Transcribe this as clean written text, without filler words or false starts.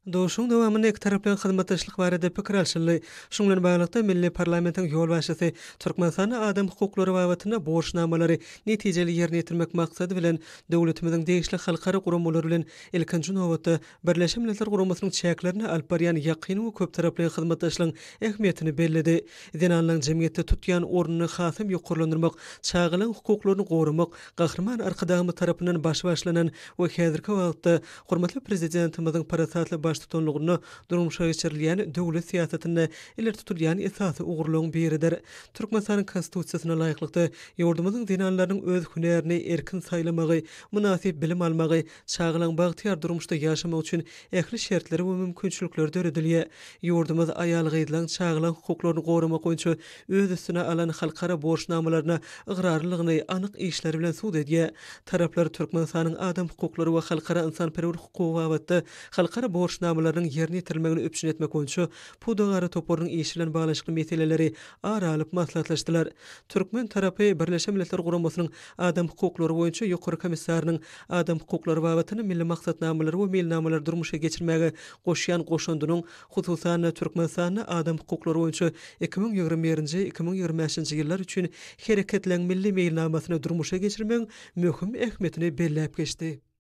Dowuşuň dowamyny iki taraplan hyzmatdaşlyk barada pikir alşyly. Şoň bilen baglykda Milli Parlamentiň ýol başçysy Türkmenistanyň adam hukuklary babatyna borçnamalary netijeli ýerine ýetirmek maksady bilen döwletimiziň degişli halkara gurulmalary bilen ilkinji nowatda Birleşik Milletler Gurulmasynyň çäklerini alyp barýan ýakyny we köp taraply hyzmatdaşlygyň ähmiýetini bellädi. Dinanlaryň jemgyýetde tutýan ornuny hasym ýokurlandyrmak, çağılan hukuklaryny gorumak, gahrman arkadamy tarapyndan baş başlanan we häzirki wagtda hormatly prezidentimiziň parasatly baş tutanlygyny durmuşa geçirilýän döwlet siýasatyny ileri tutulýan esasy ugurlygyň biridir. Türkmenistanyň konstitusiýasyna laýyklykda ýurdumyzyň dinanlarynyň öz hünerini erkin saýlamagy, münasip bilim almagy, çağılan bagtyar durmuşda ýaşamak üçin ähli şertleri we mümkinçilikler döredilýär. Ýurdumyz aýal gyzylaryň çağılan hukuklaryny gorumak boýunça öz üstüne alan halkara borçnamalaryna ıgrarlygyny anyk işleri bilen suw edýär. Taraplar Türkmenistanyň adam hukuklary we halkara insanperwer hukuky babatda halkara borçnamalarynyň ýerine ýetirilmegini öpüşün etmek boýunça Pudagara toporynyň işi bilen baglanşyk meseleleri aralyp maslahatlaşdylar. Türkmen tarapy Birleşik Milletler Gurulmasynyň adam hukuklary boýunça ýokary komissarynyň adam hukuklary babatyny milli maksatnamalary we mailnamalary durmuşa geçirmäge goşýan goşundynyň hususan Türkmenistanyň adam hukuklary boýunça 2021-2025-nji ýyllar üçin hereketlen milli mailnamasyny durmuşa geçirmegiň möhüm ähmiýetini belläp geçdi.